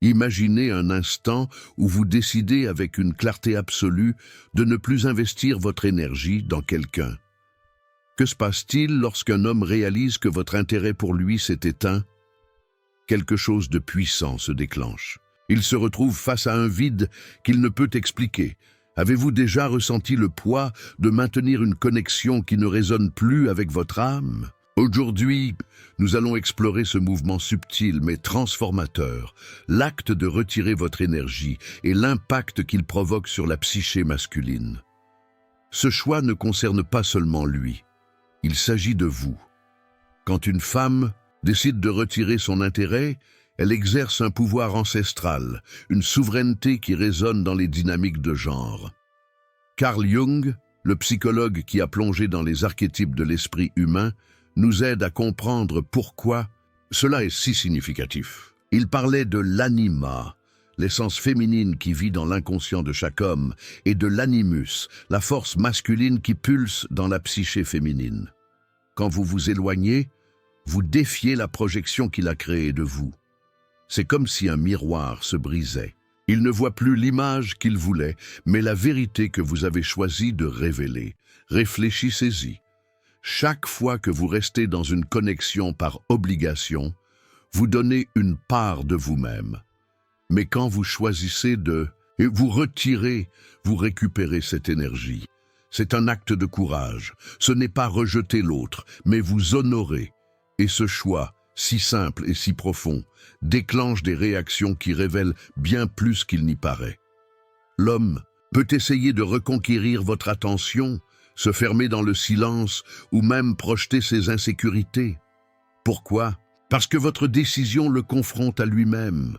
Imaginez un instant où vous décidez avec une clarté absolue de ne plus investir votre énergie dans quelqu'un. Que se passe-t-il lorsqu'un homme réalise que votre intérêt pour lui s'est éteint? Quelque chose de puissant se déclenche. Il se retrouve face à un vide qu'il ne peut expliquer. Avez-vous déjà ressenti le poids de maintenir une connexion qui ne résonne plus avec votre âme? Aujourd'hui, nous allons explorer ce mouvement subtil mais transformateur, l'acte de retirer votre énergie et l'impact qu'il provoque sur la psyché masculine. Ce choix ne concerne pas seulement lui, il s'agit de vous. Quand une femme décide de retirer son intérêt, elle exerce un pouvoir ancestral, une souveraineté qui résonne dans les dynamiques de genre. Carl Jung, le psychologue qui a plongé dans les archétypes de l'esprit humain, nous aide à comprendre pourquoi cela est si significatif. Il parlait de l'anima, l'essence féminine qui vit dans l'inconscient de chaque homme, et de l'animus, la force masculine qui pulse dans la psyché féminine. Quand vous vous éloignez, vous défiez la projection qu'il a créée de vous. C'est comme si un miroir se brisait. Il ne voit plus l'image qu'il voulait, mais la vérité que vous avez choisi de révéler. Réfléchissez-y. Chaque fois que vous restez dans une connexion par obligation, vous donnez une part de vous-même. Mais quand vous choisissez de vous retirer, vous récupérez cette énergie. C'est un acte de courage. Ce n'est pas rejeter l'autre, mais vous honorer. Et ce choix, si simple et si profond, déclenche des réactions qui révèlent bien plus qu'il n'y paraît. L'homme peut essayer de reconquérir votre attention, se fermer dans le silence ou même projeter ses insécurités. Pourquoi? Parce que votre décision le confronte à lui-même.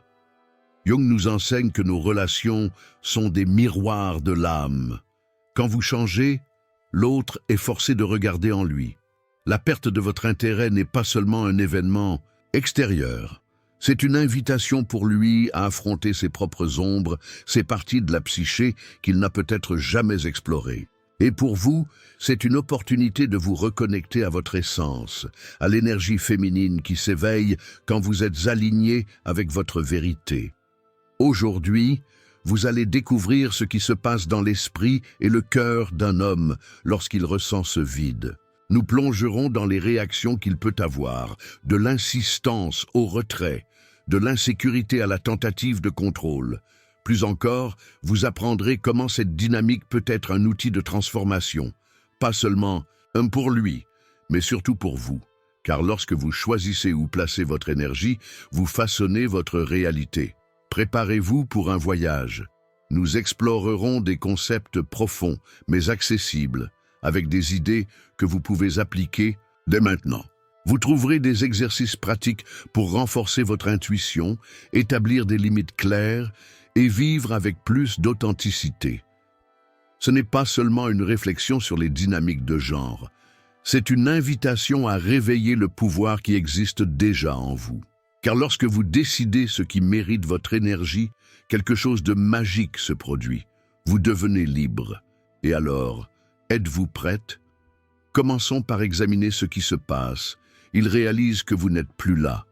Jung nous enseigne que nos relations sont des miroirs de l'âme. Quand vous changez, l'autre est forcé de regarder en lui. La perte de votre intérêt n'est pas seulement un événement extérieur. C'est une invitation pour lui à affronter ses propres ombres, ces parties de la psyché qu'il n'a peut-être jamais explorées. Et pour vous, c'est une opportunité de vous reconnecter à votre essence, à l'énergie féminine qui s'éveille quand vous êtes aligné avec votre vérité. Aujourd'hui, vous allez découvrir ce qui se passe dans l'esprit et le cœur d'un homme lorsqu'il ressent ce vide. Nous plongerons dans les réactions qu'il peut avoir, de l'insistance au retrait, de l'insécurité à la tentative de contrôle. Plus encore, vous apprendrez comment cette dynamique peut être un outil de transformation, pas seulement un pour lui, mais surtout pour vous. Car lorsque vous choisissez où placer votre énergie, vous façonnez votre réalité. Préparez-vous pour un voyage. Nous explorerons des concepts profonds, mais accessibles, avec des idées que vous pouvez appliquer dès maintenant. Vous trouverez des exercices pratiques pour renforcer votre intuition, établir des limites claires et vivre avec plus d'authenticité. Ce n'est pas seulement une réflexion sur les dynamiques de genre, c'est une invitation à réveiller le pouvoir qui existe déjà en vous. Car lorsque vous décidez ce qui mérite votre énergie, quelque chose de magique se produit. Vous devenez libre. Et alors, êtes-vous prête? Commençons par examiner ce qui se passe. Il réalise que vous n'êtes plus là.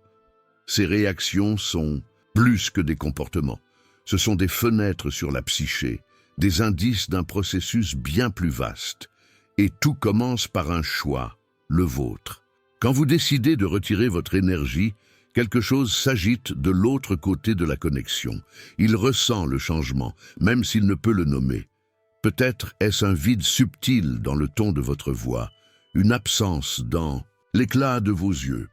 Ces réactions sont plus que des comportements. Ce sont des fenêtres sur la psyché, des indices d'un processus bien plus vaste. Et tout commence par un choix, le vôtre. Quand vous décidez de retirer votre énergie, quelque chose s'agite de l'autre côté de la connexion. Il ressent le changement, même s'il ne peut le nommer. Peut-être est-ce un vide subtil dans le ton de votre voix, une absence dans l'éclat de vos yeux.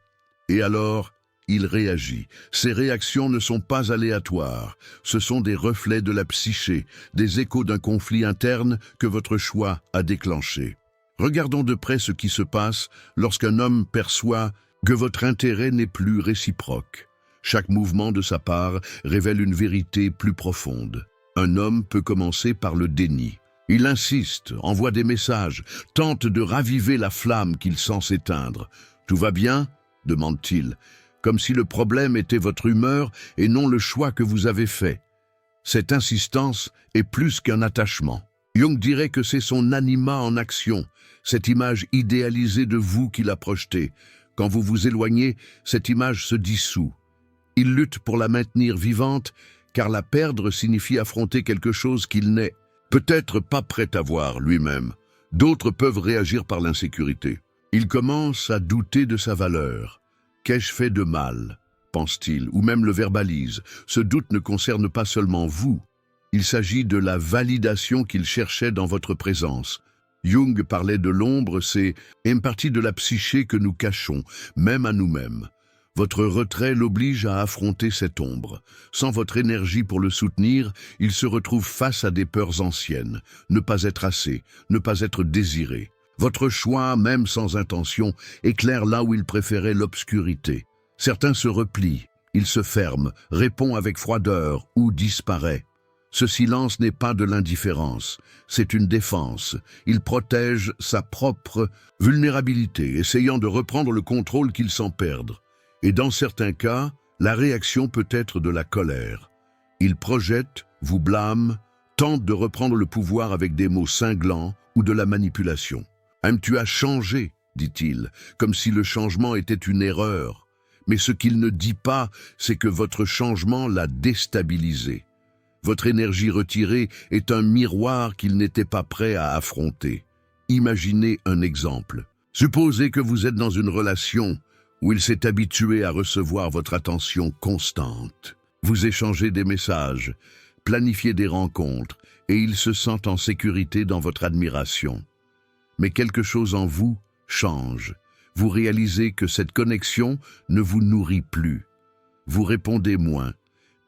Et alors, il réagit. Ces réactions ne sont pas aléatoires. Ce sont des reflets de la psyché, des échos d'un conflit interne que votre choix a déclenché. Regardons de près ce qui se passe lorsqu'un homme perçoit que votre intérêt n'est plus réciproque. Chaque mouvement de sa part révèle une vérité plus profonde. Un homme peut commencer par le déni. Il insiste, envoie des messages, tente de raviver la flamme qu'il sent s'éteindre. « Tout va bien ?» demande-t-il, comme si le problème était votre humeur et non le choix que vous avez fait. Cette insistance est plus qu'un attachement. Jung dirait que c'est son anima en action, cette image idéalisée de vous qu'il a projetée. Quand vous vous éloignez, cette image se dissout. Il lutte pour la maintenir vivante, car la perdre signifie affronter quelque chose qu'il n'est peut-être pas prêt à voir lui-même. D'autres peuvent réagir par l'insécurité. Il commence à douter de sa valeur. Qu'ai-je fait de mal, pense-t-il, ou même le verbalise. Ce doute ne concerne pas seulement vous. Il s'agit de la validation qu'il cherchait dans votre présence. Jung parlait de l'ombre, c'est une partie de la psyché que nous cachons, même à nous-mêmes. Votre retrait l'oblige à affronter cette ombre. Sans votre énergie pour le soutenir, il se retrouve face à des peurs anciennes. Ne pas être assez, ne pas être désiré. Votre choix, même sans intention, éclaire là où il préférait l'obscurité. Certains se replient, ils se ferment, répondent avec froideur ou disparaissent. Ce silence n'est pas de l'indifférence, c'est une défense. Il protège sa propre vulnérabilité, essayant de reprendre le contrôle qu'il sent perdre. Et dans certains cas, la réaction peut être de la colère. Il projette, vous blâme, tente de reprendre le pouvoir avec des mots cinglants ou de la manipulation. « Tu as changé », dit-il, comme si le changement était une erreur. Mais ce qu'il ne dit pas, c'est que votre changement l'a déstabilisé. Votre énergie retirée est un miroir qu'il n'était pas prêt à affronter. Imaginez un exemple. Supposez que vous êtes dans une relation où il s'est habitué à recevoir votre attention constante. Vous échangez des messages, planifiez des rencontres, et il se sent en sécurité dans votre admiration. Mais quelque chose en vous change. Vous réalisez que cette connexion ne vous nourrit plus. Vous répondez moins.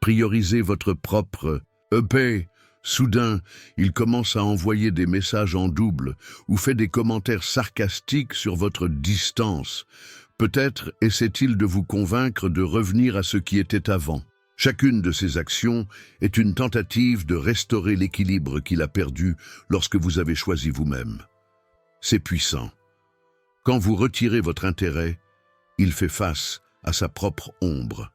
Priorisez votre propre paix. Soudain, il commence à envoyer des messages en double ou fait des commentaires sarcastiques sur votre distance. Peut-être essaie-t-il de vous convaincre de revenir à ce qui était avant. Chacune de ces actions est une tentative de restaurer l'équilibre qu'il a perdu lorsque vous avez choisi vous-même. C'est puissant. Quand vous retirez votre intérêt, il fait face à sa propre ombre.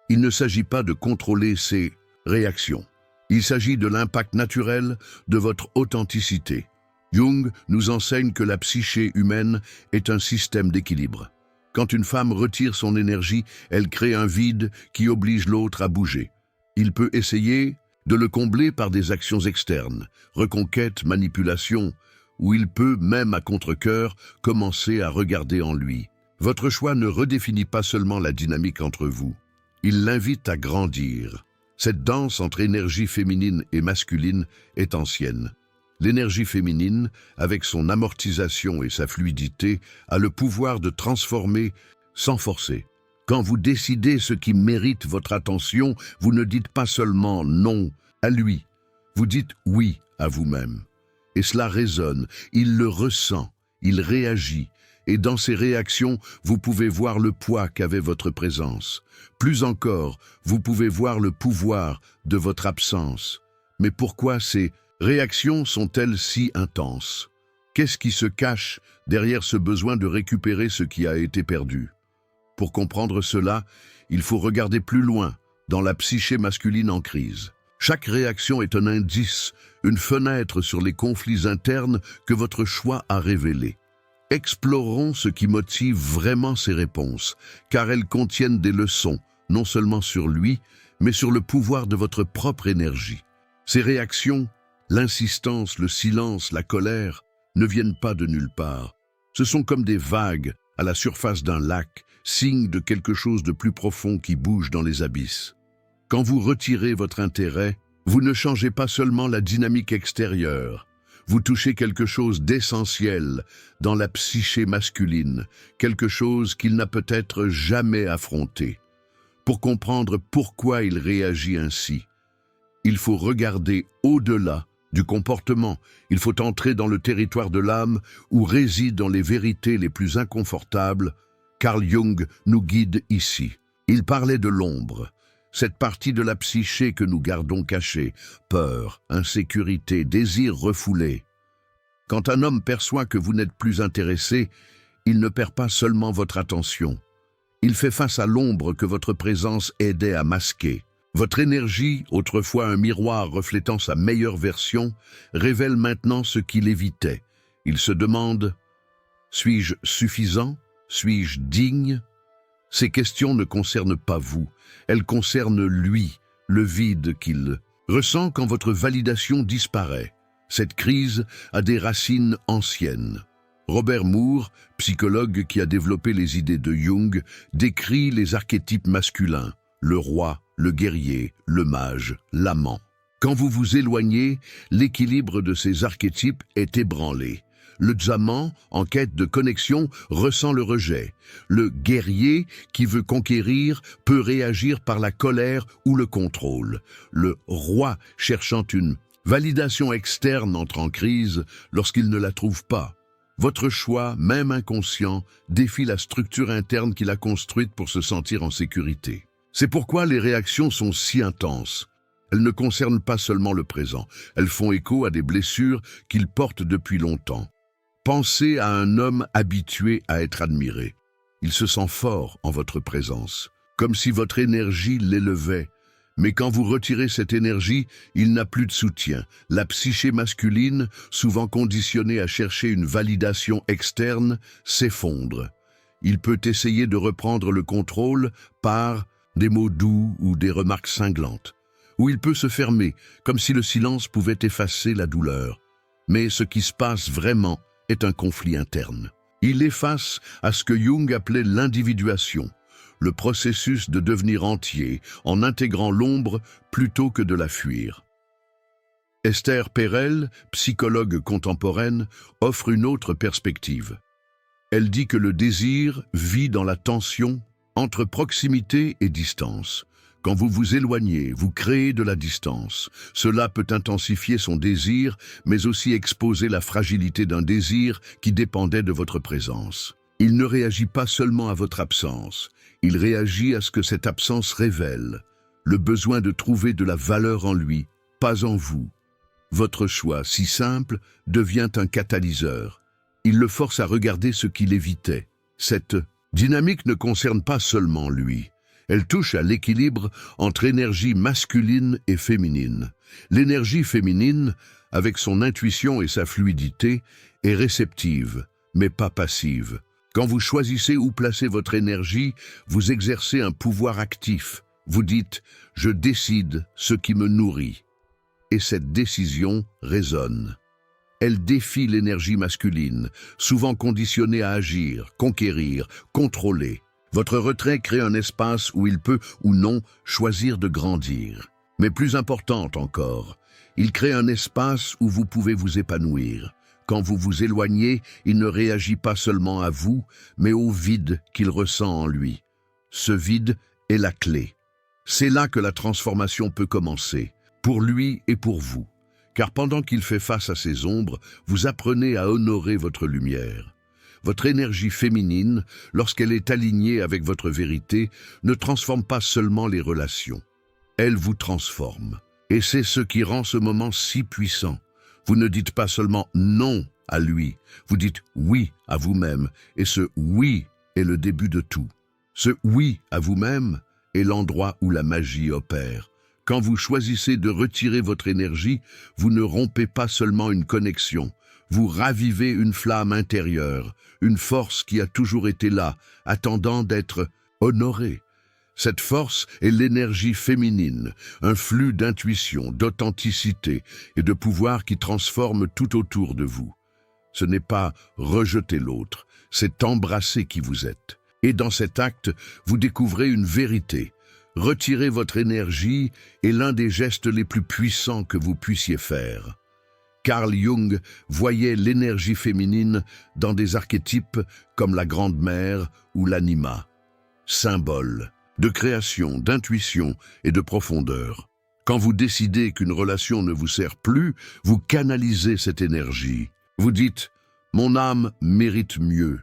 Il ne s'agit pas de contrôler ses réactions. Il s'agit de l'impact naturel de votre authenticité. Jung nous enseigne que la psyché humaine est un système d'équilibre. Quand une femme retire son énergie, elle crée un vide qui oblige l'autre à bouger. Il peut essayer de le combler par des actions externes, reconquête, manipulation, ou il peut, même à contre-cœur, commencer à regarder en lui. Votre choix ne redéfinit pas seulement la dynamique entre vous, il l'invite à grandir. Cette danse entre énergie féminine et masculine est ancienne. L'énergie féminine, avec son amortisation et sa fluidité, a le pouvoir de transformer sans forcer. Quand vous décidez ce qui mérite votre attention, vous ne dites pas seulement non à lui, vous dites oui à vous-même. Et cela résonne, il le ressent, il réagit, et dans ses réactions, vous pouvez voir le poids qu'avait votre présence. Plus encore, vous pouvez voir le pouvoir de votre absence. Mais pourquoi ces réactions sont-elles si intenses? Qu'est-ce qui se cache derrière ce besoin de récupérer ce qui a été perdu? Pour comprendre cela, il faut regarder plus loin, dans la psyché masculine en crise. Chaque réaction est un indice, une fenêtre sur les conflits internes que votre choix a révélés. Explorons ce qui motive vraiment ces réponses, car elles contiennent des leçons, non seulement sur lui, mais sur le pouvoir de votre propre énergie. Ces réactions, l'insistance, le silence, la colère, ne viennent pas de nulle part. Ce sont comme des vagues à la surface d'un lac, signe de quelque chose de plus profond qui bouge dans les abysses. Quand vous retirez votre intérêt, vous ne changez pas seulement la dynamique extérieure, vous touchez quelque chose d'essentiel dans la psyché masculine, quelque chose qu'il n'a peut-être jamais affronté. Pour comprendre pourquoi il réagit ainsi, il faut regarder au-delà du comportement, il faut entrer dans le territoire de l'âme où résident les vérités les plus inconfortables. Carl Jung nous guide ici. Il parlait de l'ombre, cette partie de la psyché que nous gardons cachée, peur, insécurité, désir refoulé. Quand un homme perçoit que vous n'êtes plus intéressé, il ne perd pas seulement votre attention. Il fait face à l'ombre que votre présence aidait à masquer. Votre énergie, autrefois un miroir reflétant sa meilleure version, révèle maintenant ce qu'il évitait. Il se demande « Suis-je suffisant? Suis-je digne ?» Ces questions ne concernent pas vous, elles concernent lui, le vide qu'il ressent quand votre validation disparaît. Cette crise a des racines anciennes. Robert Moore, psychologue qui a développé les idées de Jung, décrit les archétypes masculins, le roi, le guerrier, le mage, l'amant. Quand vous vous éloignez, l'équilibre de ces archétypes est ébranlé. Le diamant, en quête de connexion, ressent le rejet. Le guerrier, qui veut conquérir, peut réagir par la colère ou le contrôle. Le roi, cherchant une validation externe, entre en crise lorsqu'il ne la trouve pas. Votre choix, même inconscient, défie la structure interne qu'il a construite pour se sentir en sécurité. C'est pourquoi les réactions sont si intenses. Elles ne concernent pas seulement le présent, elles font écho à des blessures qu'il porte depuis longtemps. Pensez à un homme habitué à être admiré. Il se sent fort en votre présence, comme si votre énergie l'élevait. Mais quand vous retirez cette énergie, il n'a plus de soutien. La psyché masculine, souvent conditionnée à chercher une validation externe, s'effondre. Il peut essayer de reprendre le contrôle par des mots doux ou des remarques cinglantes. Ou il peut se fermer, comme si le silence pouvait effacer la douleur. Mais ce qui se passe vraiment est un conflit interne. Il est face à ce que Jung appelait l'individuation, le processus de devenir entier en intégrant l'ombre plutôt que de la fuir. Esther Perel, psychologue contemporaine, offre une autre perspective. Elle dit que le désir vit dans la tension entre proximité et distance. Quand vous vous éloignez, vous créez de la distance. Cela peut intensifier son désir, mais aussi exposer la fragilité d'un désir qui dépendait de votre présence. Il ne réagit pas seulement à votre absence, il réagit à ce que cette absence révèle, le besoin de trouver de la valeur en lui, pas en vous. Votre choix, si simple, devient un catalyseur. Il le force à regarder ce qu'il évitait. Cette dynamique ne concerne pas seulement lui. Elle touche à l'équilibre entre énergie masculine et féminine. L'énergie féminine, avec son intuition et sa fluidité, est réceptive, mais pas passive. Quand vous choisissez où placer votre énergie, vous exercez un pouvoir actif. Vous dites « je décide ce qui me nourrit ». Et cette décision résonne. Elle défie l'énergie masculine, souvent conditionnée à agir, conquérir, contrôler. Votre retrait crée un espace où il peut ou non choisir de grandir. Mais plus importante encore, il crée un espace où vous pouvez vous épanouir. Quand vous vous éloignez, il ne réagit pas seulement à vous, mais au vide qu'il ressent en lui. Ce vide est la clé. C'est là que la transformation peut commencer, pour lui et pour vous. Car pendant qu'il fait face à ses ombres, vous apprenez à honorer votre lumière. Votre énergie féminine, lorsqu'elle est alignée avec votre vérité, ne transforme pas seulement les relations. Elle vous transforme. Et c'est ce qui rend ce moment si puissant. Vous ne dites pas seulement non à lui, vous dites oui à vous-même. Et ce oui est le début de tout. Ce oui à vous-même est l'endroit où la magie opère. Quand vous choisissez de retirer votre énergie, vous ne rompez pas seulement une connexion, vous ravivez une flamme intérieure, une force qui a toujours été là, attendant d'être honorée. Cette force est l'énergie féminine, un flux d'intuition, d'authenticité et de pouvoir qui transforme tout autour de vous. Ce n'est pas rejeter l'autre, c'est embrasser qui vous êtes. Et dans cet acte, vous découvrez une vérité. Retirer votre énergie est l'un des gestes les plus puissants que vous puissiez faire. Carl Jung voyait l'énergie féminine dans des archétypes comme la Grande-Mère ou l'Anima, symbole de création, d'intuition et de profondeur. Quand vous décidez qu'une relation ne vous sert plus, vous canalisez cette énergie. Vous dites « mon âme mérite mieux ».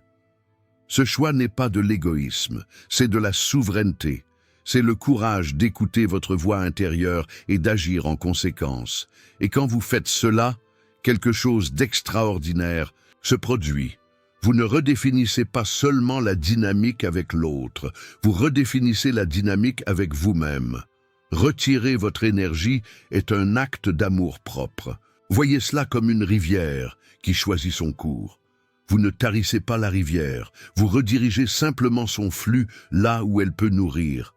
Ce choix n'est pas de l'égoïsme, c'est de la souveraineté. C'est le courage d'écouter votre voix intérieure et d'agir en conséquence. Et quand vous faites cela, quelque chose d'extraordinaire se produit. Vous ne redéfinissez pas seulement la dynamique avec l'autre, vous redéfinissez la dynamique avec vous-même. Retirer votre énergie est un acte d'amour propre. Voyez cela comme une rivière qui choisit son cours. Vous ne tarissez pas la rivière, vous redirigez simplement son flux là où elle peut nourrir.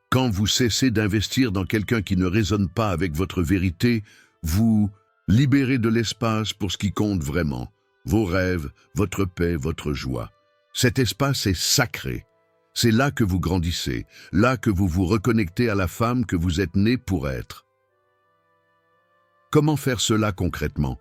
Quand vous cessez d'investir dans quelqu'un qui ne résonne pas avec votre vérité, vous libérez de l'espace pour ce qui compte vraiment, vos rêves, votre paix, votre joie. Cet espace est sacré. C'est là que vous grandissez, là que vous vous reconnectez à la femme que vous êtes née pour être. Comment faire cela concrètement?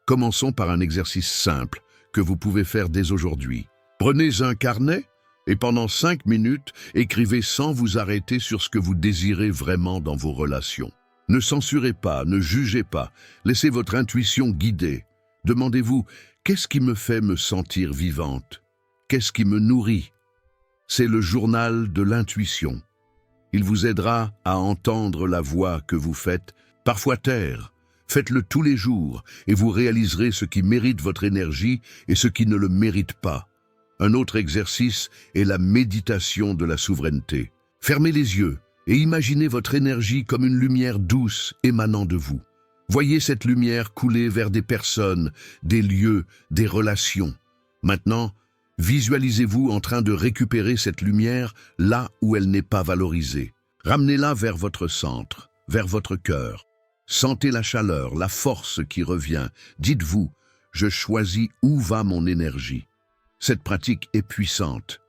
Commençons par un exercice simple que vous pouvez faire dès aujourd'hui. Prenez un carnet et pendant 5 minutes, écrivez sans vous arrêter sur ce que vous désirez vraiment dans vos relations. Ne censurez pas, ne jugez pas, laissez votre intuition guider. Demandez-vous, qu'est-ce qui me fait me sentir vivante? Qu'est-ce qui me nourrit? C'est le journal de l'intuition. Il vous aidera à entendre la voix que vous faites, parfois taire. Faites-le tous les jours et vous réaliserez ce qui mérite votre énergie et ce qui ne le mérite pas. Un autre exercice est la méditation de la souveraineté. Fermez les yeux et imaginez votre énergie comme une lumière douce émanant de vous. Voyez cette lumière couler vers des personnes, des lieux, des relations. Maintenant, visualisez-vous en train de récupérer cette lumière là où elle n'est pas valorisée. Ramenez-la vers votre centre, vers votre cœur. Sentez la chaleur, la force qui revient. Dites-vous, je choisis où va mon énergie. Cette pratique est puissante.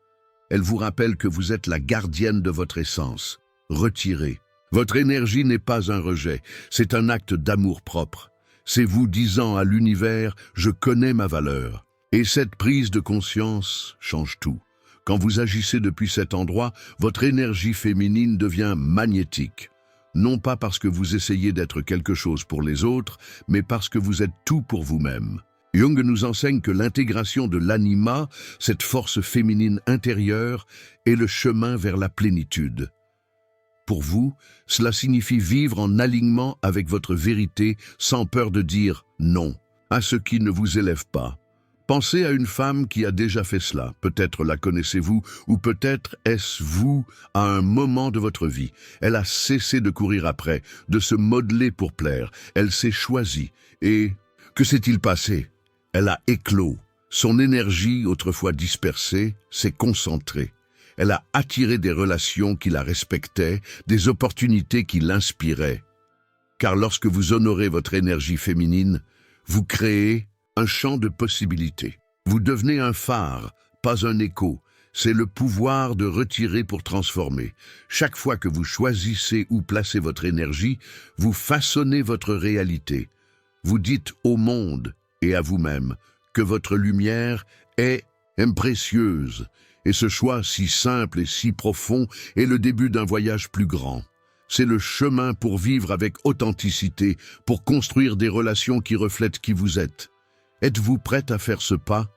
Elle vous rappelle que vous êtes la gardienne de votre essence. Retirez. Votre énergie n'est pas un rejet, c'est un acte d'amour-propre. C'est vous disant à l'univers, je connais ma valeur. Et cette prise de conscience change tout. Quand vous agissez depuis cet endroit, votre énergie féminine devient magnétique. Non pas parce que vous essayez d'être quelque chose pour les autres, mais parce que vous êtes tout pour vous-même. Jung nous enseigne que l'intégration de l'anima, cette force féminine intérieure, est le chemin vers la plénitude. Pour vous, cela signifie vivre en alignement avec votre vérité sans peur de dire non à ce qui ne vous élève pas. Pensez à une femme qui a déjà fait cela. Peut-être la connaissez-vous ou peut-être est-ce vous à un moment de votre vie. Elle a cessé de courir après, de se modeler pour plaire. Elle s'est choisie. Et que s'est-il passé? Elle a éclos. Son énergie, autrefois dispersée, s'est concentrée. Elle a attiré des relations qui la respectaient, des opportunités qui l'inspiraient. Car lorsque vous honorez votre énergie féminine, vous créez un champ de possibilités. Vous devenez un phare, pas un écho. C'est le pouvoir de retirer pour transformer. Chaque fois que vous choisissez où placer votre énergie, vous façonnez votre réalité. Vous dites au monde et à vous-même que votre lumière est précieuse. Et ce choix si simple et si profond est le début d'un voyage plus grand. C'est le chemin pour vivre avec authenticité, pour construire des relations qui reflètent qui vous êtes. Êtes-vous prête à faire ce pas?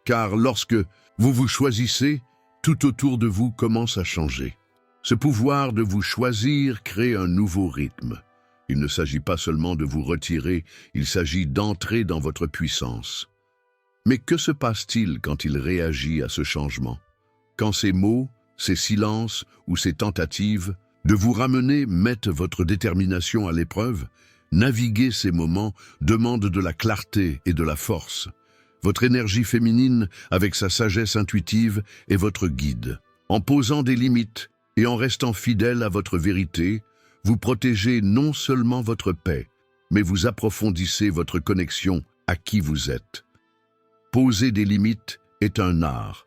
Car lorsque vous vous choisissez, tout autour de vous commence à changer. Ce pouvoir de vous choisir crée un nouveau rythme. Il ne s'agit pas seulement de vous retirer, il s'agit d'entrer dans votre puissance. Mais que se passe-t-il quand il réagit à ce changement? Quand ces mots, ces silences ou ces tentatives de vous ramener mettent votre détermination à l'épreuve, naviguer ces moments demande de la clarté et de la force. Votre énergie féminine, avec sa sagesse intuitive, est votre guide. En posant des limites et en restant fidèle à votre vérité, vous protégez non seulement votre paix, mais vous approfondissez votre connexion à qui vous êtes. Poser des limites est un art.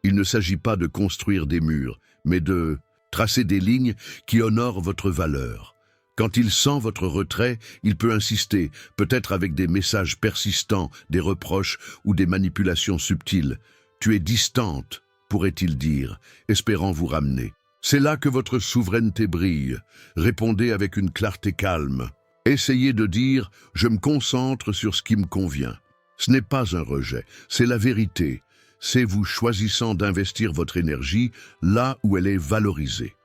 Il ne s'agit pas de construire des murs, mais de tracer des lignes qui honorent votre valeur. Quand il sent votre retrait, il peut insister, peut-être avec des messages persistants, des reproches ou des manipulations subtiles. « Tu es distante », pourrait-il dire, espérant vous ramener. C'est là que votre souveraineté brille. Répondez avec une clarté calme. Essayez de dire « Je me concentre sur ce qui me convient ». Ce n'est pas un rejet, c'est la vérité. C'est vous choisissant d'investir votre énergie là où elle est valorisée.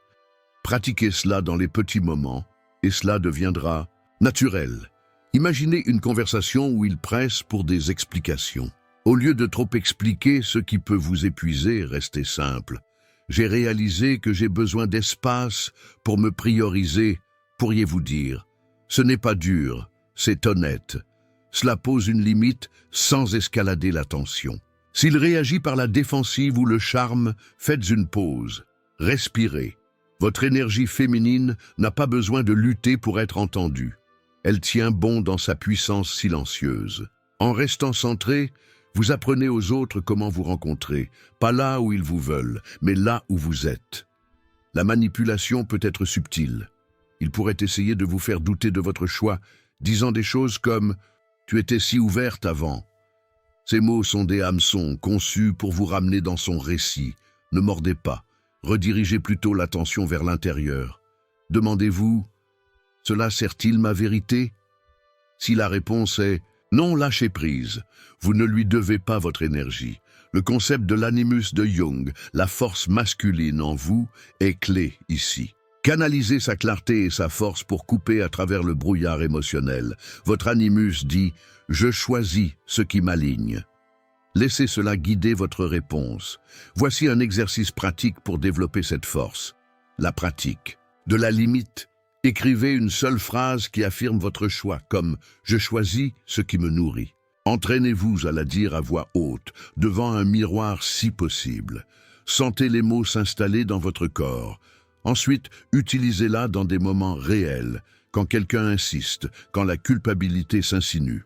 Pratiquez cela dans les petits moments, et cela deviendra naturel. Imaginez une conversation où il presse pour des explications. Au lieu de trop expliquer ce qui peut vous épuiser, restez simple. J'ai réalisé que j'ai besoin d'espace pour me prioriser, pourriez-vous dire. Ce n'est pas dur, c'est honnête. Cela pose une limite sans escalader la tension. S'il réagit par la défensive ou le charme, faites une pause. Respirez. Votre énergie féminine n'a pas besoin de lutter pour être entendue. Elle tient bon dans sa puissance silencieuse. En restant centré, vous apprenez aux autres comment vous rencontrer, pas là où ils vous veulent, mais là où vous êtes. La manipulation peut être subtile. Il pourrait essayer de vous faire douter de votre choix, disant des choses comme « Tu étais si ouverte avant ». Ces mots sont des hameçons conçus pour vous ramener dans son récit. Ne mordez pas. Redirigez plutôt l'attention vers l'intérieur. Demandez-vous « Cela sert-il ma vérité ?» Si la réponse est « Non, lâchez prise », vous ne lui devez pas votre énergie. Le concept de l'animus de Jung, la force masculine en vous, est clé ici. Canalisez sa clarté et sa force pour couper à travers le brouillard émotionnel. Votre animus dit « Je choisis ce qui m'aligne ». Laissez cela guider votre réponse. Voici un exercice pratique pour développer cette force. La pratique. De la limite. Écrivez une seule phrase qui affirme votre choix, comme « Je choisis ce qui me nourrit ». Entraînez-vous à la dire à voix haute, devant un miroir si possible. Sentez les mots s'installer dans votre corps. Ensuite, utilisez-la dans des moments réels, quand quelqu'un insiste, quand la culpabilité s'insinue.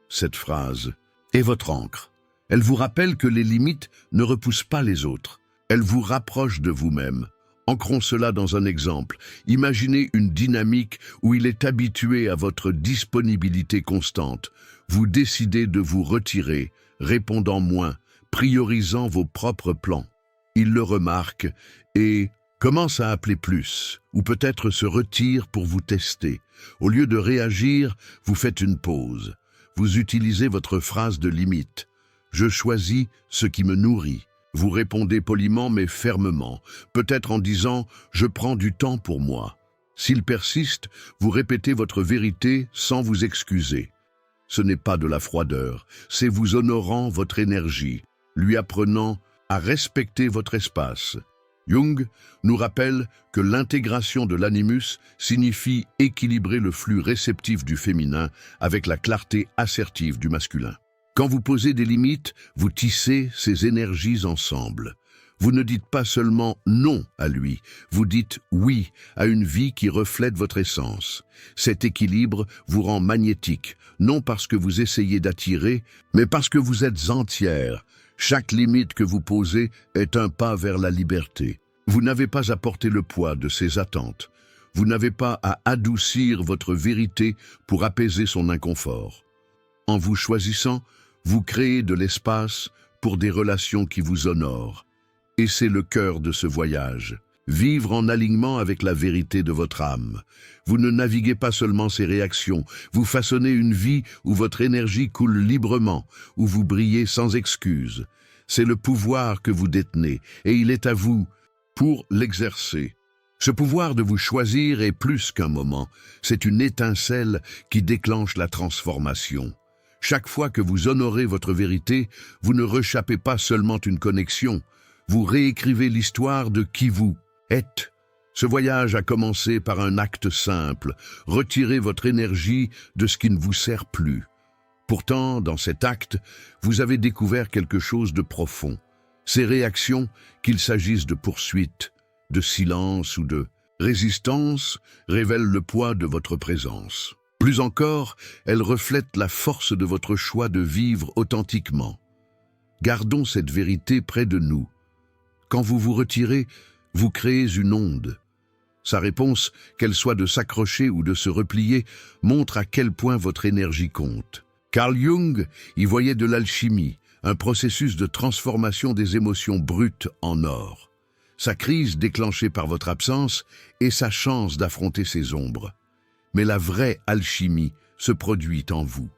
Cette phrase est votre ancre. Elle vous rappelle que les limites ne repoussent pas les autres. Elle vous rapproche de vous-même. Ancrons cela dans un exemple. Imaginez une dynamique où il est habitué à votre disponibilité constante. Vous décidez de vous retirer, répondant moins, priorisant vos propres plans. Il le remarque et commence à appeler plus, ou peut-être se retire pour vous tester. Au lieu de réagir, vous faites une pause. Vous utilisez votre phrase de limite. « Je choisis ce qui me nourrit ». Vous répondez poliment mais fermement, peut-être en disant « Je prends du temps pour moi ». S'il persiste, vous répétez votre vérité sans vous excuser. Ce n'est pas de la froideur, c'est vous honorant votre énergie, lui apprenant à respecter votre espace. Jung nous rappelle que l'intégration de l'animus signifie équilibrer le flux réceptif du féminin avec la clarté assertive du masculin. Quand vous posez des limites, vous tissez ces énergies ensemble. Vous ne dites pas seulement non à lui, vous dites oui à une vie qui reflète votre essence. Cet équilibre vous rend magnétique, non parce que vous essayez d'attirer, mais parce que vous êtes entière. Chaque limite que vous posez est un pas vers la liberté. Vous n'avez pas à porter le poids de ses attentes. Vous n'avez pas à adoucir votre vérité pour apaiser son inconfort. En vous choisissant, vous créez de l'espace pour des relations qui vous honorent. Et c'est le cœur de ce voyage. Vivre en alignement avec la vérité de votre âme. Vous ne naviguez pas seulement ses réactions, vous façonnez une vie où votre énergie coule librement, où vous brillez sans excuse. C'est le pouvoir que vous détenez, et il est à vous pour l'exercer. Ce pouvoir de vous choisir est plus qu'un moment, c'est une étincelle qui déclenche la transformation. Chaque fois que vous honorez votre vérité, vous ne rechappez pas seulement une connexion, vous réécrivez l'histoire de qui vous êtes. Ce voyage a commencé par un acte simple, retirer votre énergie de ce qui ne vous sert plus. Pourtant, dans cet acte, vous avez découvert quelque chose de profond. Ces réactions, qu'il s'agisse de poursuite, de silence ou de résistance, révèlent le poids de votre présence. Plus encore, elles reflètent la force de votre choix de vivre authentiquement. Gardons cette vérité près de nous. Quand vous vous retirez, vous créez une onde. Sa réponse, qu'elle soit de s'accrocher ou de se replier, montre à quel point votre énergie compte. Carl Jung y voyait de l'alchimie, un processus de transformation des émotions brutes en or. Sa crise déclenchée par votre absence est sa chance d'affronter ses ombres. Mais la vraie alchimie se produit en vous.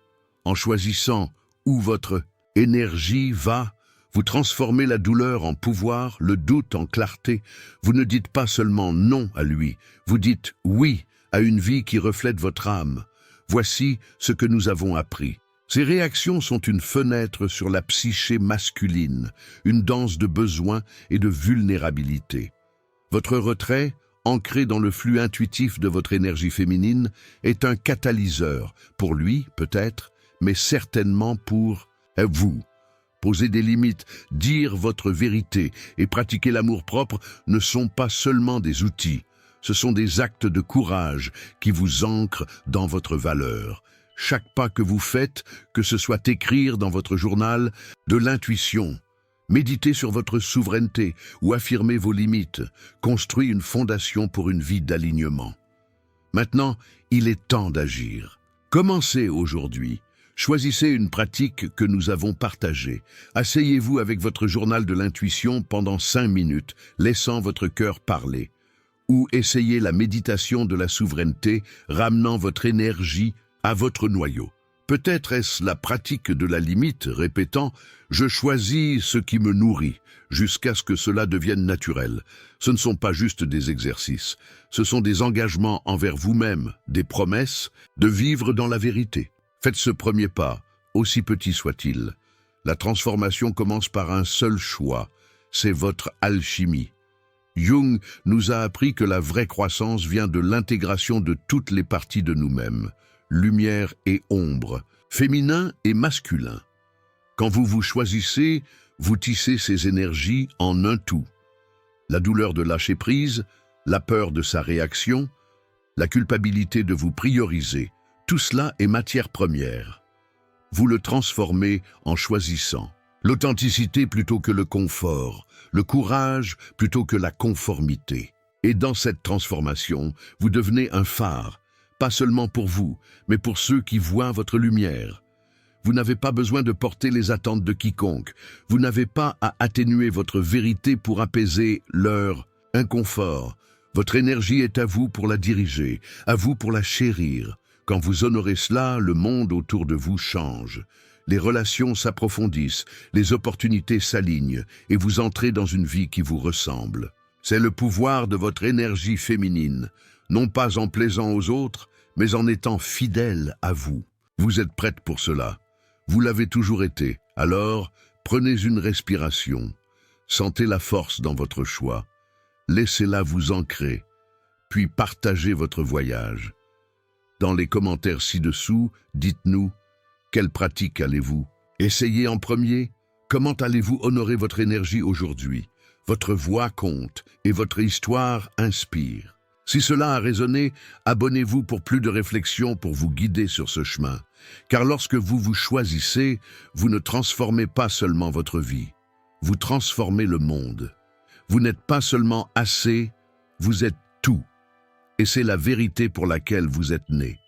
En choisissant où votre énergie va, vous transformez la douleur en pouvoir, le doute en clarté. Vous ne dites pas seulement non à lui, vous dites oui à une vie qui reflète votre âme. Voici ce que nous avons appris. Ces réactions sont une fenêtre sur la psyché masculine, une danse de besoins et de vulnérabilité. Votre retrait, ancré dans le flux intuitif de votre énergie féminine, est un catalyseur, pour lui peut-être, mais certainement pour vous. Poser des limites, dire votre vérité et pratiquer l'amour-propre ne sont pas seulement des outils, ce sont des actes de courage qui vous ancrent dans votre valeur. Chaque pas que vous faites, que ce soit écrire dans votre journal, de l'intuition, méditer sur votre souveraineté ou affirmer vos limites, construit une fondation pour une vie d'alignement. Maintenant, il est temps d'agir. Commencez aujourd'hui. Choisissez une pratique que nous avons partagée. Asseyez-vous avec votre journal de l'intuition pendant 5 minutes, laissant votre cœur parler. Ou essayez la méditation de la souveraineté, ramenant votre énergie à votre noyau. Peut-être est-ce la pratique de la limite, répétant « Je choisis ce qui me nourrit » jusqu'à ce que cela devienne naturel. Ce ne sont pas juste des exercices, ce sont des engagements envers vous-même, des promesses de vivre dans la vérité. Faites ce premier pas, aussi petit soit-il. La transformation commence par un seul choix, c'est votre alchimie. Jung nous a appris que la vraie croissance vient de l'intégration de toutes les parties de nous-mêmes, lumière et ombre, féminin et masculin. Quand vous vous choisissez, vous tissez ces énergies en un tout. La douleur de lâcher prise, la peur de sa réaction, la culpabilité de vous prioriser, tout cela est matière première. Vous le transformez en choisissant. L'authenticité plutôt que le confort, le courage plutôt que la conformité. Et dans cette transformation, vous devenez un phare, pas seulement pour vous, mais pour ceux qui voient votre lumière. Vous n'avez pas besoin de porter les attentes de quiconque. Vous n'avez pas à atténuer votre vérité pour apaiser leur inconfort. Votre énergie est à vous pour la diriger, à vous pour la chérir. Quand vous honorez cela, le monde autour de vous change. Les relations s'approfondissent, les opportunités s'alignent et vous entrez dans une vie qui vous ressemble. C'est le pouvoir de votre énergie féminine, non pas en plaisant aux autres, mais en étant fidèle à vous. Vous êtes prête pour cela. Vous l'avez toujours été. Alors, prenez une respiration. Sentez la force dans votre choix. Laissez-la vous ancrer, puis partagez votre voyage. Dans les commentaires ci-dessous, dites-nous, quelle pratique allez-vous essayer en premier? Comment allez-vous honorer votre énergie aujourd'hui? Votre voix compte et votre histoire inspire. Si cela a résonné, abonnez-vous pour plus de réflexions pour vous guider sur ce chemin. Car lorsque vous vous choisissez, vous ne transformez pas seulement votre vie, vous transformez le monde. Vous n'êtes pas seulement assez, vous êtes tout. Et c'est la vérité pour laquelle vous êtes né.